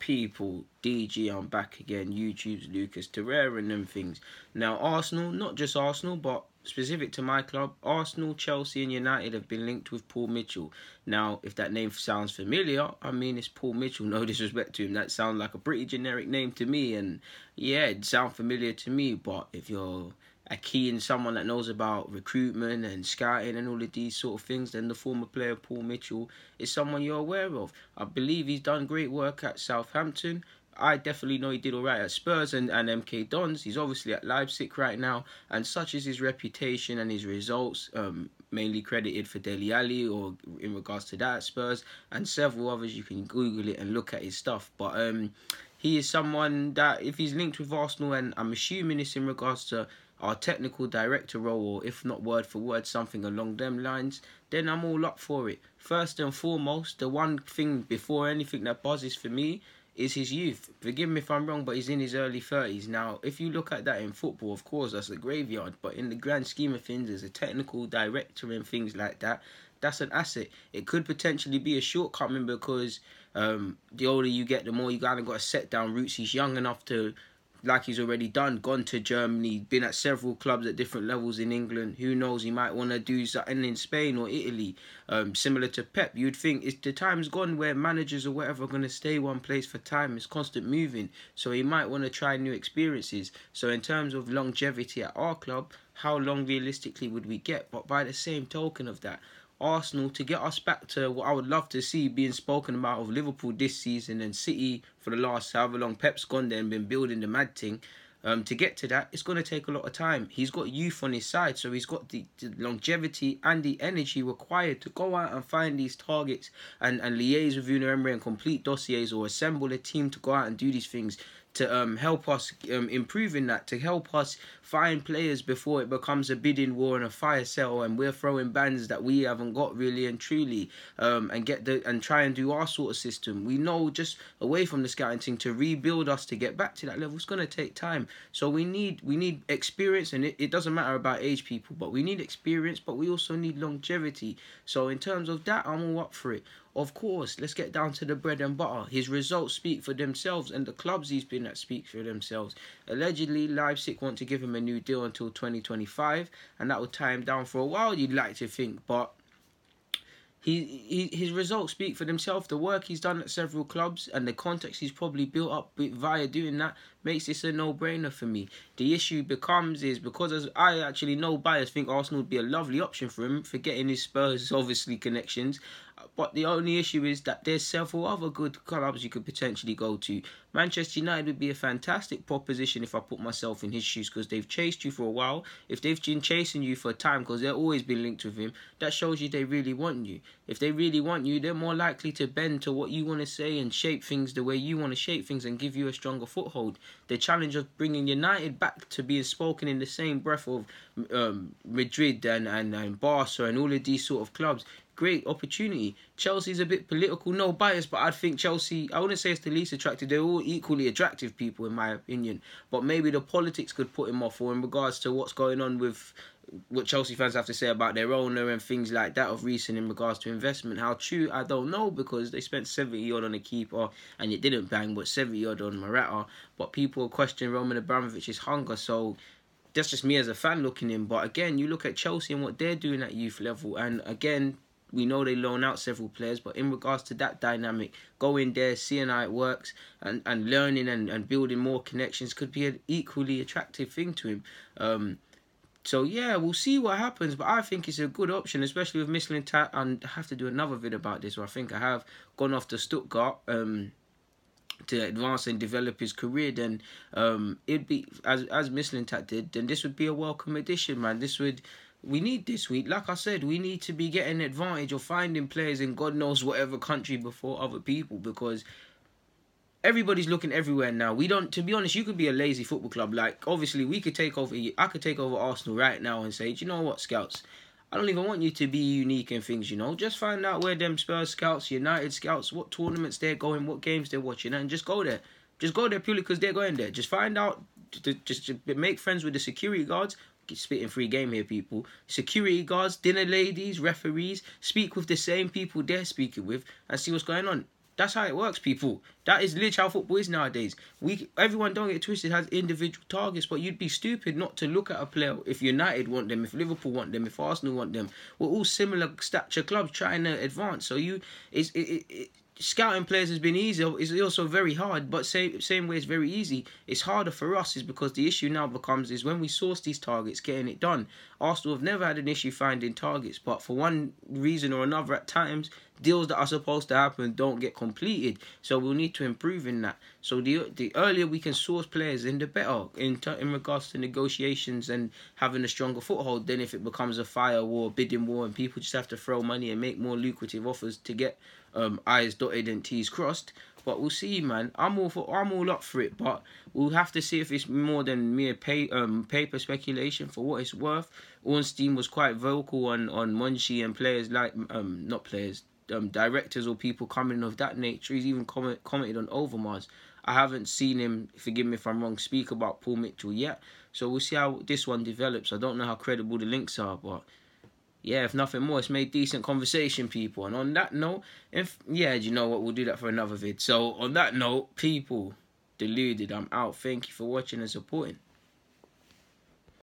People, DG, I'm back again. YouTube's Lucas Torreira and them things. Now, Arsenal, not just Arsenal, but specific to my club, Arsenal, Chelsea and United have been linked with Paul Mitchell. Now, if that name sounds familiar, I mean, it's Paul Mitchell, no disrespect to him. That sounds like a pretty generic name to me, and yeah, it sounds familiar to me, but if you're a key in someone that knows about recruitment and scouting and all of these sort of things, then the former player Paul Mitchell is someone you're aware of. I believe he's done great work at Southampton. I definitely know he did alright at Spurs and MK Dons. He's obviously at Leipzig right now, and such is his reputation and his results, mainly credited for Dele Alli or in regards to that at Spurs, and several others. You can Google it and look at his stuff. But he is someone that, if he's linked with Arsenal, and I'm assuming it's in regards to our technical director role, or if not word for word, something along them lines, then I'm all up for it. First and foremost, the one thing before anything that buzzes for me is his youth. Forgive me if I'm wrong, but he's in his early 30s. Now, if you look at that in football, of course, that's a graveyard. But in the grand scheme of things, as a technical director and things like that, that's an asset. It could potentially be a shortcoming because the older you get, the more you kind of got to set down roots. He's young enough to, like he's already done, gone to Germany, been at several clubs at different levels in England. Who knows, he might want to do something in Spain or Italy. Similar to Pep, you'd think it's the time's gone where managers or whatever are going to stay one place for time. It's constant moving. So he might want to try new experiences. So in terms of longevity at our club, how long realistically would we get? But by the same token of that, Arsenal, to get us back to what I would love to see being spoken about of Liverpool this season and City for the last however long Pep's gone there and been building the mad thing, to get to that, it's going to take a lot of time. He's got youth on his side, so he's got the longevity and the energy required to go out and find these targets and liaise with Gooner and complete dossiers, or assemble a team to go out and do these things, to help us improve in that, to help us find players before it becomes a bidding war and a fire sale and we're throwing bands that we haven't got really and truly, and try and do our sort of system. We know, just away from the scouting thing, to rebuild us to get back to that level, it's going to take time. So we need experience, and it doesn't matter about age, people, but we need experience, but we also need longevity. So in terms of that, I'm all up for it. Of course, let's get down to the bread and butter. His results speak for themselves, and the clubs he's been at speak for themselves. Allegedly, Leipzig want to give him a new deal until 2025, and that will tie him down for a while, you'd like to think, but his results speak for themselves. The work he's done at several clubs and the context he's probably built up via doing that makes this a no-brainer for me. The issue becomes is, because as I actually know bias, think Arsenal would be a lovely option for him, forgetting his Spurs obviously connections. But the only issue is that there's several other good clubs you could potentially go to. Manchester United would be a fantastic proposition if I put myself in his shoes, because they've chased you for a while. If they've been chasing you for a time, because they've always been linked with him, that shows you they really want you. If they really want you, they're more likely to bend to what you want to say and shape things the way you want to shape things and give you a stronger foothold. The challenge of bringing United back to being spoken in the same breath of Madrid and Barca and all of these sort of clubs, great opportunity. Chelsea's a bit political, no bias, but I think Chelsea, I wouldn't say it's the least attractive. They're all equally attractive people in my opinion, but maybe the politics could put him off, or in regards to what's going on with what Chelsea fans have to say about their owner and things like that of recent in regards to investment. How true, I don't know, because they spent 70 odd on a keeper and it didn't bang, but 70 odd on Morata. But people question Roman Abramovich's hunger, so that's just me as a fan looking in. But again, you look at Chelsea and what they're doing at youth level, and again, we know they loan out several players, but in regards to that dynamic, going there, seeing how it works, and learning and building more connections could be an equally attractive thing to him. So yeah, we'll see what happens, but I think it's a good option, especially with Mislintat. And I have to do another vid about this, or I think I have gone off to Stuttgart to advance and develop his career. Then it'd be, as Mislintat did, then this would be a welcome addition, man. We need this week. Like I said, we need to be getting advantage of finding players in God knows whatever country before other people, because everybody's looking everywhere now. We don't, to be honest, you could be a lazy football club. Like, obviously, I could take over Arsenal right now and say, do you know what, scouts? I don't even want you to be unique and things, you know. Just find out where them Spurs scouts, United scouts, what tournaments they're going, what games they're watching, and just go there. Just go there purely because they're going there. Just find out, just make friends with the security guards. Spitting free game here, people. Security guards, dinner ladies, referees. Speak with the same people they're speaking with and see what's going on. That's how it works, people. That is literally how football is nowadays. Everyone, don't get twisted, has individual targets, but you'd be stupid not to look at a player. If United want them, if Liverpool want them, if Arsenal want them, we're all similar stature clubs trying to advance. So scouting players has been easy. It's also very hard, but same way it's very easy. It's harder for us is because the issue now becomes is when we source these targets, getting it done. Arsenal have never had an issue finding targets, but for one reason or another, at times deals that are supposed to happen don't get completed. So we'll need to improve in that. So the earlier we can source players, in the better in regards to negotiations and having a stronger foothold. Then if it becomes a fire war, bidding war, and people just have to throw money and make more lucrative offers to get I's dotted and T's crossed. But we'll see, man. I'm all up for it, but we'll have to see if it's more than mere paper speculation. For what it's worth, Ornstein was quite vocal on Monchi and players like not players, directors or people coming of that nature. He's even commented on Overmars. I haven't seen him, forgive me if I'm wrong, speak about Paul Mitchell yet. So we'll see how this one develops. I don't know how credible the links are, but yeah, if nothing more, it's made decent conversation, people. And on that note, you know what, we'll do that for another vid. So on that note, people, Deluded, I'm out. Thank you for watching and supporting.